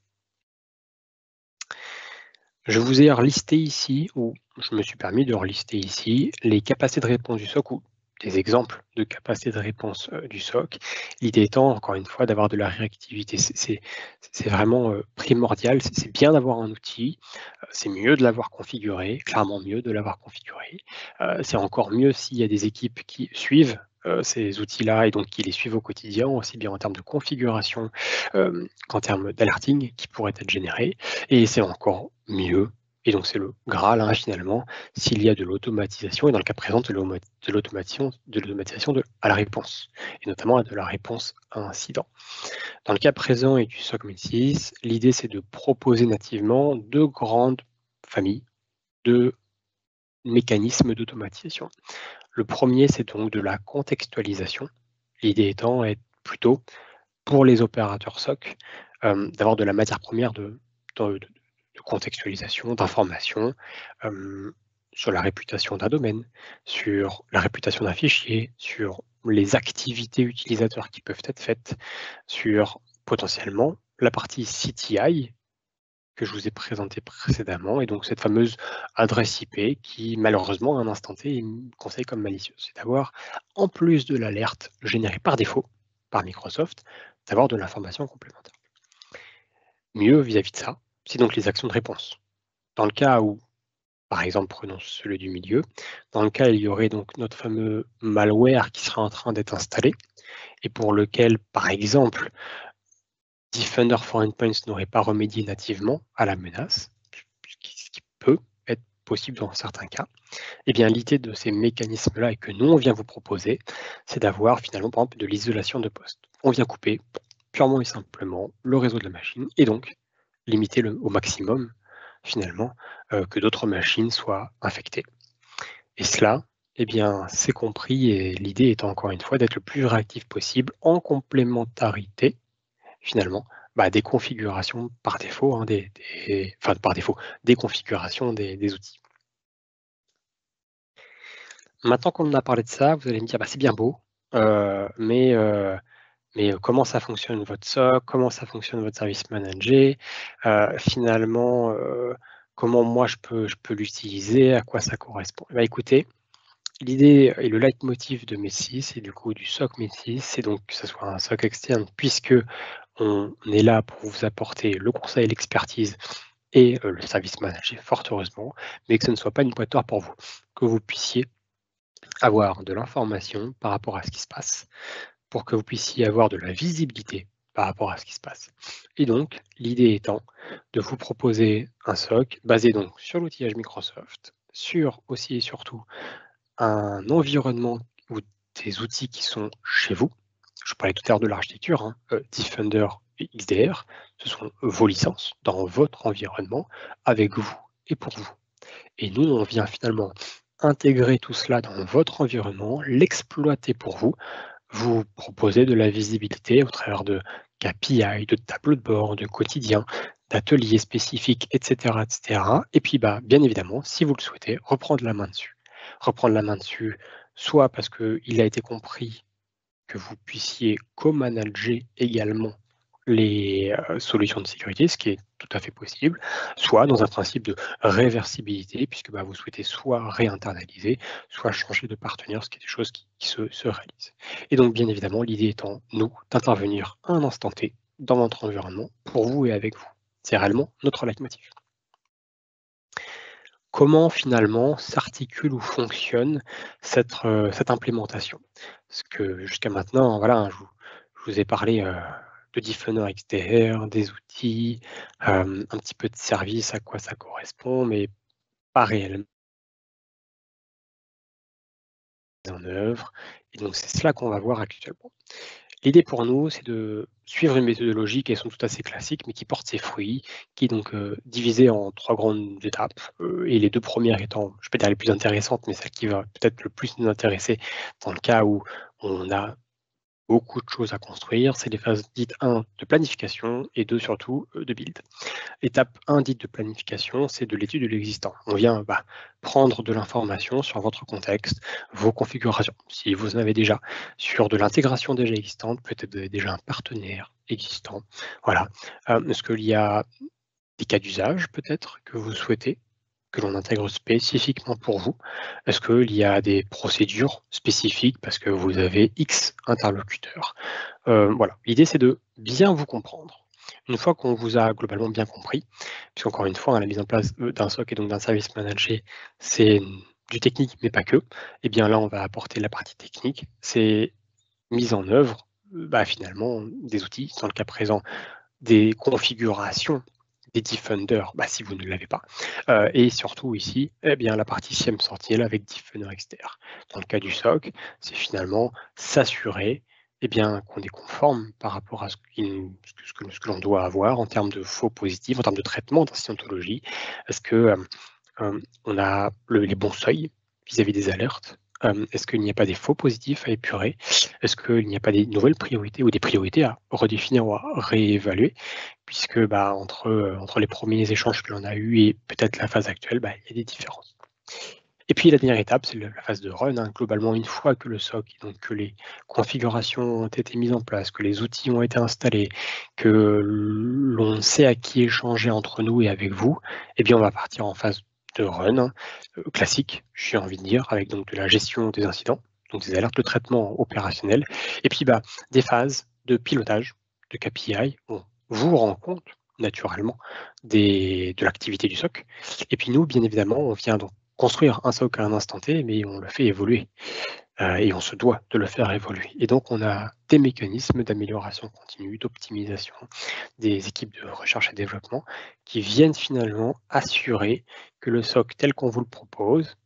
Je vous ai relisté ici, ou je me suis permis de relister ici, les capacités de réponse du SOC ou des exemples de capacités de réponse du SOC. L'idée étant, encore une fois, d'avoir de la réactivité. C'est vraiment primordial. C'est bien d'avoir un outil, c'est mieux de l'avoir configuré, clairement mieux de l'avoir configuré. C'est encore mieux s'il y a des équipes qui suivent ces outils-là et donc qui les suivent au quotidien, aussi bien en termes de configuration qu'en termes d'alerting qui pourraient être générés. Et c'est encore mieux, et donc c'est le Graal finalement, s'il y a de l'automatisation, et dans le cas présent de l'automatisation à la réponse, et notamment de la réponse à un incident. Dans le cas présent et du SOC 1006, l'idée c'est de proposer nativement deux grandes familles de mécanismes d'automatisation. Le premier, c'est donc de la contextualisation. L'idée étant plutôt pour les opérateurs SOC d'avoir de la matière première de contextualisation, d'information sur la réputation d'un domaine, sur la réputation d'un fichier, sur les activités utilisateurs qui peuvent être faites, sur potentiellement la partie CTI que je vous ai présentée précédemment, et donc cette fameuse adresse IP qui, malheureusement, à un instant T, est conseillée comme malicieuse. C'est d'avoir, en plus de l'alerte générée par défaut par Microsoft, d'avoir de l'information complémentaire. Mieux vis-à-vis de ça, c'est donc les actions de réponse. Dans le cas où, par exemple, prenons celui du milieu, dans le cas où il y aurait donc notre fameux malware qui serait en train d'être installé, et pour lequel, par exemple, Defender for Endpoints n'aurait pas remédié nativement à la menace, ce qui peut être possible dans certains cas, eh bien l'idée de ces mécanismes-là et que nous on vient vous proposer, c'est d'avoir finalement par exemple de l'isolation de poste. On vient couper purement et simplement le réseau de la machine et donc limiter au maximum finalement que d'autres machines soient infectées. Et cela, eh bien, c'est compris et l'idée étant encore une fois d'être le plus réactif possible en complémentarité finalement des configurations par défaut, enfin par défaut, des configurations des outils. Maintenant qu'on a parlé de ça, vous allez me dire: «C'est bien beau, mais comment ça fonctionne votre SOC? Comment ça fonctionne votre service manager? Finalement, comment moi je peux l'utiliser? À quoi ça correspond?» Écoutez, l'idée et le leitmotiv de Messis et du coup du SOC Messis, c'est donc que ce soit un SOC externe puisque on est là pour vous apporter le conseil, l'expertise et le service manager, fort heureusement, mais que ce ne soit pas une boîte noire pour vous. Que vous puissiez avoir de l'information par rapport à ce qui se passe, pour que vous puissiez avoir de la visibilité par rapport à ce qui se passe. Et donc, l'idée étant de vous proposer un SOC basé donc sur l'outillage Microsoft, sur aussi et surtout un environnement ou des outils qui sont chez vous. Je parlais tout à l'heure de l'architecture, Defender et XDR, ce sont vos licences dans votre environnement, avec vous et pour vous. Et nous, on vient finalement intégrer tout cela dans votre environnement, l'exploiter pour vous, vous proposer de la visibilité au travers de KPI, de tableaux de bord, de quotidien, d'ateliers spécifiques, etc., etc. Et puis, bien évidemment, si vous le souhaitez, reprendre la main dessus. Reprendre la main dessus, soit parce qu'il a été compris que vous puissiez co-manager également les solutions de sécurité, ce qui est tout à fait possible, soit dans un principe de réversibilité, puisque vous souhaitez soit réinternaliser, soit changer de partenaire, ce qui est des choses qui se réalisent. Et donc, bien évidemment, l'idée étant, nous, d'intervenir à un instant T dans votre environnement, pour vous et avec vous. C'est réellement notre leitmotiv. Comment finalement s'articule ou fonctionne cette implémentation? Parce que jusqu'à maintenant, voilà, je vous ai parlé de Defender XDR, des outils, un petit peu de service, à quoi ça correspond, mais pas réellement en œuvre. Et donc c'est cela qu'on va voir actuellement. L'idée pour nous, c'est de suivre une méthodologie qui est somme toute assez classique, mais qui porte ses fruits, qui est donc divisée en 3 grandes étapes, et les 2 premières étant, je ne vais pas dire les plus intéressantes, mais celle qui va peut-être le plus nous intéresser dans le cas où on a beaucoup de choses à construire. C'est les phases dites 1 de planification et 2 surtout de build. Étape 1 dite de planification, c'est de l'étude de l'existant. On vient prendre de l'information sur votre contexte, vos configurations, si vous en avez déjà, sur de l'intégration déjà existante, peut-être déjà un partenaire existant. Voilà. Est-ce qu'il y a des cas d'usage peut-être que vous souhaitez que l'on intègre spécifiquement pour vous? Est-ce qu'il y a des procédures spécifiques parce que vous avez X interlocuteurs? Voilà, l'idée c'est de bien vous comprendre. Une fois qu'on vous a globalement bien compris, puisqu'encore une fois, hein, la mise en place d'un SOC et donc d'un service managé, c'est du technique, mais pas que. Et bien là, on va apporter la partie technique, c'est mise en œuvre, finalement, des outils, dans le cas présent, des configurations des Defender, si vous ne l'avez pas. Et surtout ici, eh bien, la partie SIEM Sentinel avec Defender externe. Dans le cas du SOC, c'est finalement s'assurer qu'on est conforme par rapport à ce que l'on doit avoir en termes de faux positifs, en termes de traitement d'incidentologie. Est-ce que on a les bons seuils vis-à-vis des alertes? Est-ce qu'il n'y a pas des faux positifs à épurer? Est-ce qu'il n'y a pas des nouvelles priorités ou des priorités à redéfinir ou à réévaluer? Puisque entre les premiers échanges que l'on a eus et peut-être la phase actuelle, il y a des différences. Et puis la dernière étape, c'est la phase de run, hein. Globalement, une fois que le SOC, donc que les configurations ont été mises en place, que les outils ont été installés, que l'on sait à qui échanger entre nous et avec vous, on va partir en phase de run, hein, classique, j'ai envie de dire, avec donc de la gestion des incidents, donc des alertes de traitement opérationnel, et puis des phases de pilotage, de KPI. On vous rend compte naturellement de l'activité du SOC. Et puis nous, bien évidemment, on vient donc construire un SOC à un instant T, mais on le fait évoluer et on se doit de le faire évoluer. Et donc, on a des mécanismes d'amélioration continue, d'optimisation, des équipes de recherche et développement qui viennent finalement assurer que le SOC tel qu'on vous le propose,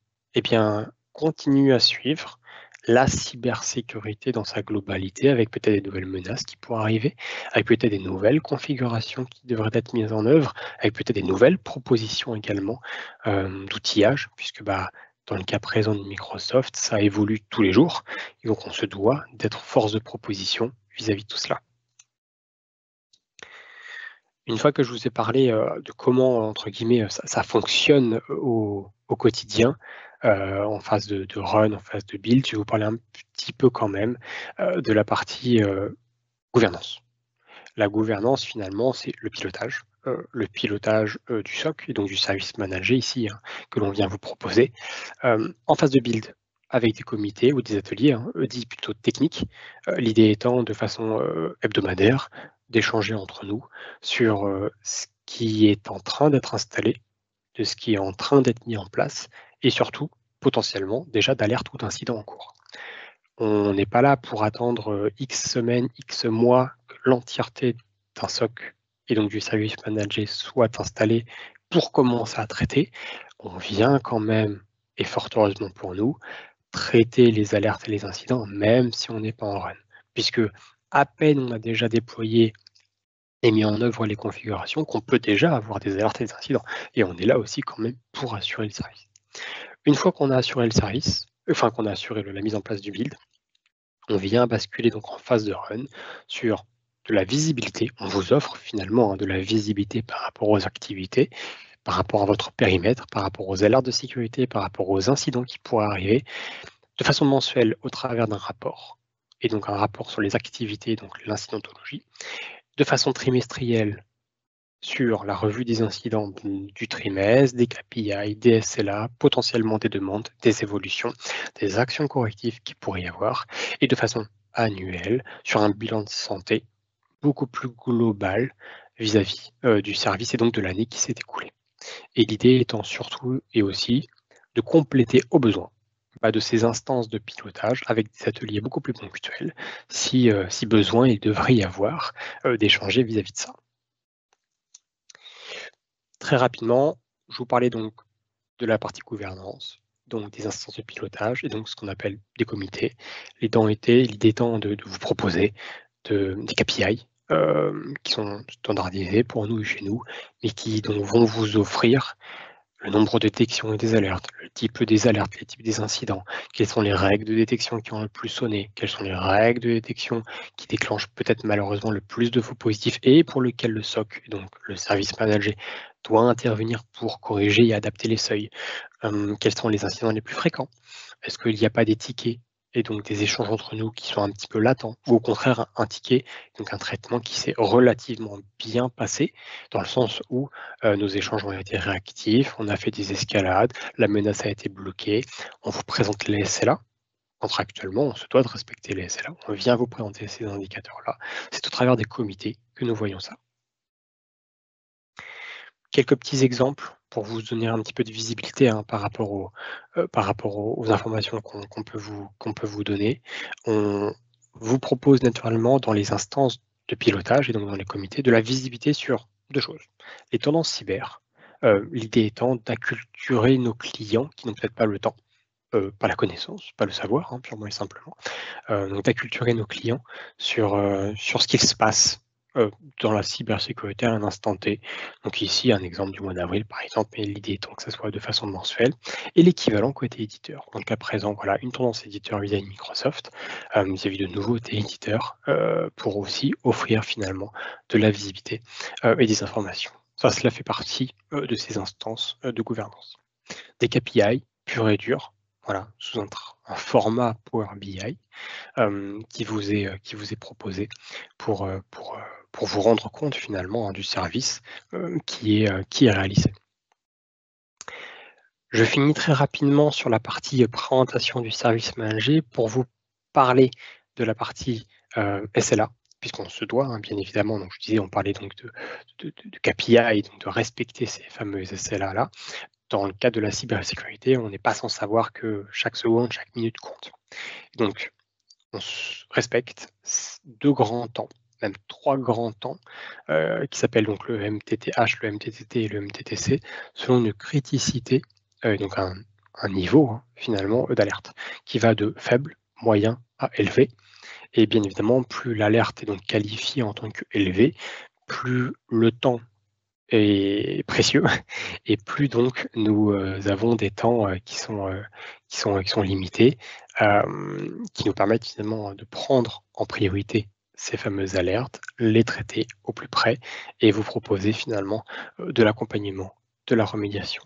continue à suivre la cybersécurité dans sa globalité, avec peut-être des nouvelles menaces qui pourraient arriver, avec peut-être des nouvelles configurations qui devraient être mises en œuvre, avec peut-être des nouvelles propositions également d'outillage, puisque dans le cas présent de Microsoft, ça évolue tous les jours, et donc on se doit d'être force de proposition vis-à-vis de tout cela. Une fois que je vous ai parlé de comment, entre guillemets, ça fonctionne au quotidien, en phase de run, en phase de build, je vais vous parler un petit peu quand même de la partie gouvernance. La gouvernance, finalement, c'est le pilotage du SOC et donc du service managé ici, hein, que l'on vient vous proposer. En phase de build, avec des comités ou des ateliers, hein, dits plutôt techniques, l'idée étant de façon hebdomadaire d'échanger entre nous sur ce qui est en train d'être installé, de ce qui est en train d'être mis en place et surtout, potentiellement, déjà d'alerte ou d'incident en cours. On n'est pas là pour attendre X semaines, X mois que l'entièreté d'un SOC et donc du service managé soit installé pour commencer à traiter. On vient quand même, et fort heureusement pour nous, traiter les alertes et les incidents, même si on n'est pas en run. Puisque à peine on a déjà déployé et mis en œuvre les configurations, qu'on peut déjà avoir des alertes et des incidents. Et on est là aussi quand même pour assurer le service. Une fois qu'on a assuré le service, qu'on a assuré la mise en place du build, on vient basculer donc en phase de run sur de la visibilité. On vous offre finalement de la visibilité par rapport aux activités, par rapport à votre périmètre, par rapport aux alertes de sécurité, par rapport aux incidents qui pourraient arriver, de façon mensuelle au travers d'un rapport, et donc un rapport sur les activités, donc l'incidentologie, de façon trimestrielle sur la revue des incidents du trimestre, des KPI, des SLA, potentiellement des demandes, des évolutions, des actions correctives qui pourraient y avoir, et de façon annuelle sur un bilan de santé beaucoup plus global vis-à-vis du service et donc de l'année qui s'est écoulée. Et l'idée étant surtout et aussi de compléter au besoin de ces instances de pilotage avec des ateliers beaucoup plus ponctuels si besoin il devrait y avoir d'échanger vis-à-vis de ça. Très rapidement, je vous parlais donc de la partie gouvernance, donc des instances de pilotage et donc ce qu'on appelle des comités. L'idée étant de vous proposer des KPI qui sont standardisés pour nous et chez nous, mais qui donc vont vous offrir le nombre de détections et des alertes, le type des alertes, les types des incidents, quelles sont les règles de détection qui ont le plus sonné, quelles sont les règles de détection qui déclenchent peut-être malheureusement le plus de faux positifs et pour lesquels le SOC, donc le service manager, doit intervenir pour corriger et adapter les seuils. Quels sont les incidents les plus fréquents? Est-ce qu'il n'y a pas des tickets et donc des échanges entre nous qui sont un petit peu latents? Ou au contraire, un ticket, donc un traitement qui s'est relativement bien passé, dans le sens où nos échanges ont été réactifs, on a fait des escalades, la menace a été bloquée, on vous présente les SLA. Contractuellement, on se doit de respecter les SLA, on vient vous présenter ces indicateurs-là. C'est au travers des comités que nous voyons ça. Quelques petits exemples pour vous donner un petit peu de visibilité, hein, par rapport aux informations qu'on peut vous donner. On vous propose naturellement dans les instances de pilotage et donc dans les comités de la visibilité sur 2 choses. Les tendances cyber, l'idée étant d'acculturer nos clients qui n'ont peut-être pas le temps, pas la connaissance, pas le savoir, hein, purement et simplement, donc d'acculturer nos clients sur ce qu'il se passe dans la cybersécurité à un instant T. Donc ici, un exemple du mois d'avril, par exemple, mais l'idée étant que ça soit de façon mensuelle, et l'équivalent côté éditeur. Donc à présent, voilà, une tendance éditeur vis-à-vis de Microsoft, vis-à-vis de nouveautés éditeurs, pour aussi offrir finalement de la visibilité et des informations. Ça, cela fait partie de ces instances de gouvernance. Des KPI purs et durs, voilà, sous un format Power BI, qui vous est proposé pour, pour vous rendre compte finalement, hein, du service, qui est réalisé. Je finis très rapidement sur la partie, présentation du service managé pour vous parler de la partie, SLA, puisqu'on se doit, hein, bien évidemment, donc je disais, on parlait donc de KPI, donc de respecter ces fameux SLA-là. Dans le cadre de la cybersécurité, on n'est pas sans savoir que chaque seconde, chaque minute compte. Donc on respecte 2 grands temps, même 3 grands temps, qui s'appellent donc le MTTH, le MTTT et le MTTC, selon une criticité, donc un niveau, hein, finalement, d'alerte, qui va de faible, moyen à élevé. Et bien évidemment, plus l'alerte est donc qualifiée en tant qu'élevée, plus le temps est précieux et plus donc nous, avons des temps, qui sont limités, qui nous permettent finalement de prendre en priorité ces fameuses alertes, les traiter au plus près et vous proposer finalement, de l'accompagnement, de la remédiation.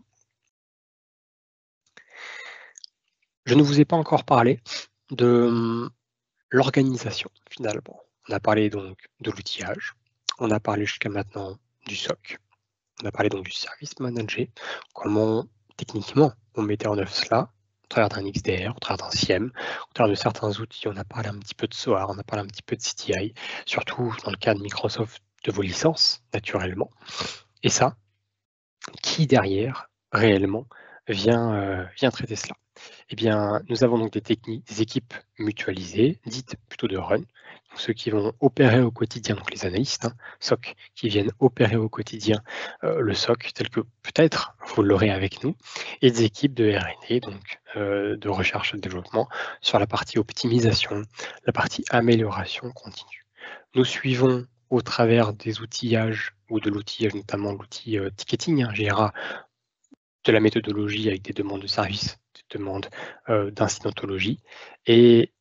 Je ne vous ai pas encore parlé de, l'organisation finalement. On a parlé donc de l'outillage, on a parlé jusqu'à maintenant du SOC. On a parlé donc du service manager, comment techniquement on mettait en œuvre cela, au travers d'un XDR, au travers d'un SIEM, au travers de certains outils. On a parlé un petit peu de SOAR, on a parlé un petit peu de CTI, surtout dans le cas de Microsoft, de vos licences, naturellement. Et ça, qui derrière, réellement, vient traiter cela? Eh bien, nous avons donc des techniques, des équipes mutualisées, dites plutôt de run, donc ceux qui vont opérer au quotidien, donc les analystes, hein, SOC, qui viennent opérer au quotidien le SOC, tel que peut-être vous l'aurez avec nous, et des équipes de R&D, donc de recherche et de développement, sur la partie optimisation, la partie amélioration continue. Nous suivons au travers des outillages ou de l'outillage, notamment l'outil ticketing, hein, GRA, de la méthodologie avec des demandes de services, des demandes d'incidentologie. Et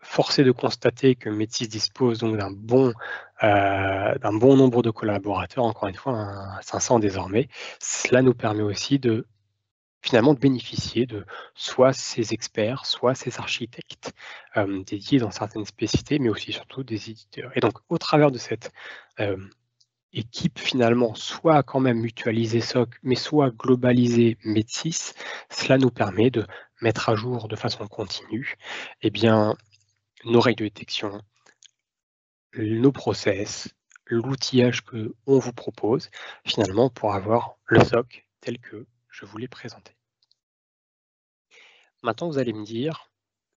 force est de constater que Métis dispose donc d'un bon nombre de collaborateurs, encore une fois, 500 désormais. Cela nous permet aussi de finalement de bénéficier de soit ces experts, soit ces architectes dédiés dans certaines spécificités, mais aussi surtout des éditeurs. Et donc au travers de cette équipe finalement soit quand même mutualisée SOC, mais soit globalisée Métis, cela nous permet de mettre à jour de façon continue, eh bien, nos règles de détection, nos process, l'outillage qu'on vous propose, finalement pour avoir le SOC tel que je vous l'ai présenté. Maintenant, vous allez me dire,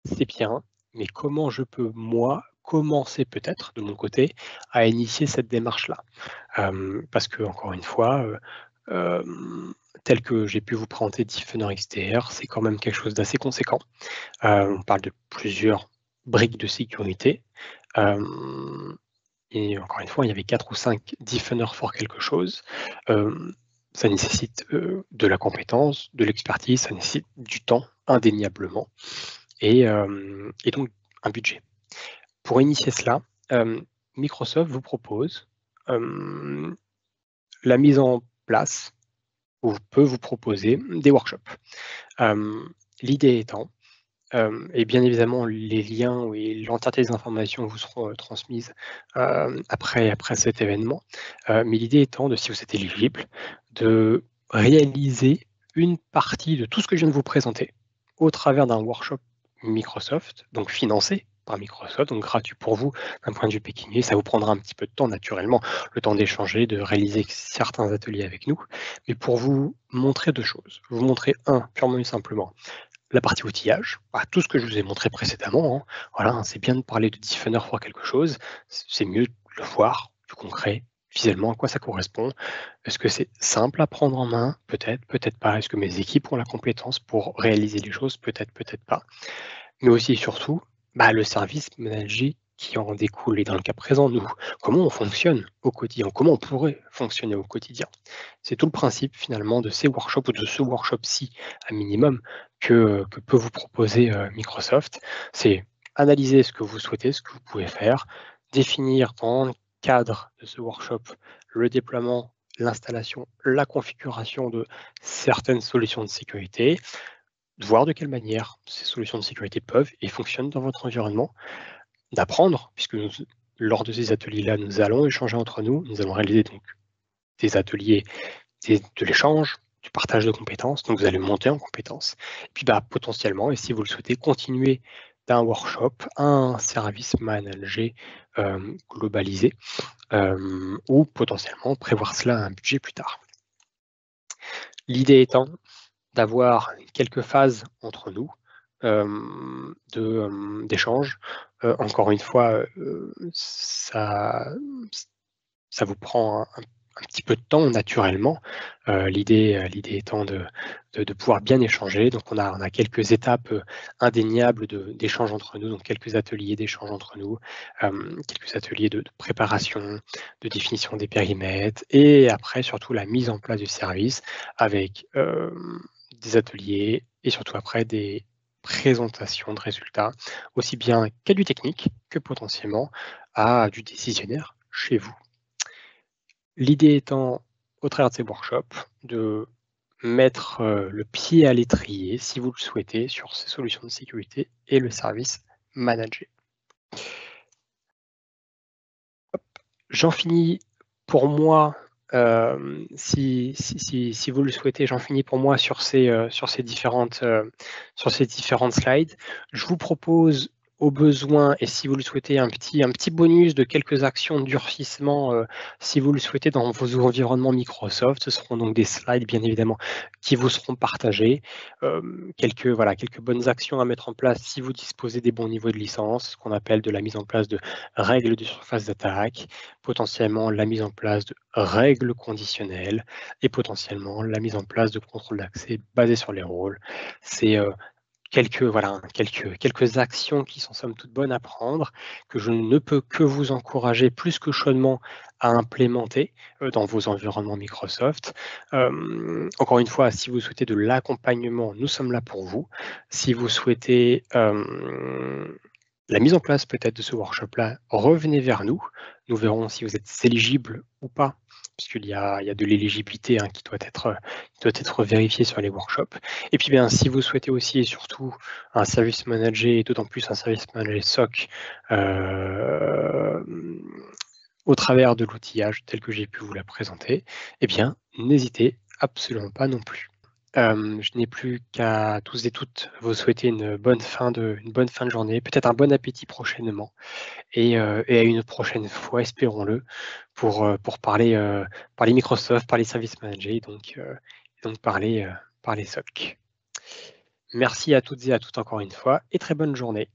c'est bien, mais comment je peux, moi, commencer peut-être de mon côté à initier cette démarche-là? Parce que encore une fois, tel que j'ai pu vous présenter Defender XDR, c'est quand même quelque chose d'assez conséquent. On parle de plusieurs briques de sécurité. Et encore une fois, il y avait 4 ou 5 Defender for quelque chose. ça nécessite de la compétence, de l'expertise, ça nécessite du temps, indéniablement, et donc un budget. Pour initier cela, Microsoft vous propose la mise en place, ou peut vous proposer des workshops. L'idée étant, et bien évidemment les liens et l'entièreté des informations vous seront transmises après cet événement, mais l'idée étant de, si vous êtes éligible, de réaliser une partie de tout ce que je viens de vous présenter au travers d'un workshop Microsoft, donc financé par Microsoft, donc gratuit pour vous d'un point de vue pécunier. Ça vous prendra un petit peu de temps naturellement, le temps d'échanger, de réaliser certains ateliers avec nous, mais pour vous montrer deux choses. Vous montrer purement et simplement la partie outillage, tout ce que je vous ai montré précédemment, hein. Voilà, hein, c'est bien de parler de Diffuner pour quelque chose, c'est mieux de le voir, du concret, visuellement, à quoi ça correspond. Est-ce que c'est simple à prendre en main? Peut-être, peut-être pas. Est-ce que mes équipes ont la compétence pour réaliser les choses? Peut-être, peut-être pas. Mais aussi et surtout, le service manager qui en découle. Et dans le cas présent, nous, comment on fonctionne au quotidien? Comment on pourrait fonctionner au quotidien? C'est tout le principe finalement de ces workshops, ou de ce workshop-ci à minimum, que peut vous proposer Microsoft. C'est analyser ce que vous souhaitez, ce que vous pouvez faire, définir dans le cadre de ce workshop le déploiement, l'installation, la configuration de certaines solutions de sécurité, de voir de quelle manière ces solutions de sécurité peuvent et fonctionnent dans votre environnement, d'apprendre, puisque lors de ces ateliers-là, nous allons échanger entre nous, nous allons réaliser donc des ateliers, de l'échange, du partage de compétences, donc vous allez monter en compétences, et puis potentiellement, et si vous le souhaitez, continuer d'un workshop à un service managé globalisé, ou potentiellement prévoir cela à un budget plus tard. L'idée étant d'avoir quelques phases entre nous d'échange. Encore une fois, ça vous prend un petit peu de temps naturellement. L'idée étant de pouvoir bien échanger. Donc on a quelques étapes indéniables d'échange entre nous, donc quelques ateliers d'échange entre nous, quelques ateliers de préparation, de définition des périmètres, et après surtout la mise en place du service avec des ateliers et surtout après des présentations de résultats, aussi bien qu'à du technique que potentiellement à du décisionnaire chez vous. L'idée étant, au travers de ces workshops, de mettre le pied à l'étrier, si vous le souhaitez, sur ces solutions de sécurité et le service managé. J'en finis pour moi, si vous le souhaitez, j'en finis pour moi sur ces différentes slides. Je vous propose au besoin, et si vous le souhaitez, un petit bonus de quelques actions de durcissement, si vous le souhaitez, dans vos environnements Microsoft. Ce seront donc des slides, bien évidemment, qui vous seront partagés. Quelques bonnes actions à mettre en place si vous disposez des bons niveaux de licence, ce qu'on appelle de la mise en place de règles de surface d'attaque, potentiellement la mise en place de règles conditionnelles et potentiellement la mise en place de contrôle d'accès basés sur les rôles. C'est quelques actions qui sont somme toute bonnes à prendre, que je ne peux que vous encourager plus que chaudement à implémenter dans vos environnements Microsoft. Encore une fois, si vous souhaitez de l'accompagnement, nous sommes là pour vous. Si vous souhaitez la mise en place peut-être de ce workshop-là, revenez vers nous. Nous verrons si vous êtes éligible ou pas, puisqu'il y a de l'éligibilité qui doit être vérifiée sur les workshops. Et puis si vous souhaitez aussi et surtout un service manager, et d'autant plus un service manager SOC, au travers de l'outillage tel que j'ai pu vous la présenter, n'hésitez absolument pas non plus. Je n'ai plus qu'à tous et toutes vous souhaiter une bonne fin de journée, peut-être un bon appétit prochainement, et à une prochaine fois, espérons-le, pour parler Microsoft, parler Service Manager, et donc parler SOC. Merci à toutes et à tous encore une fois, et très bonne journée.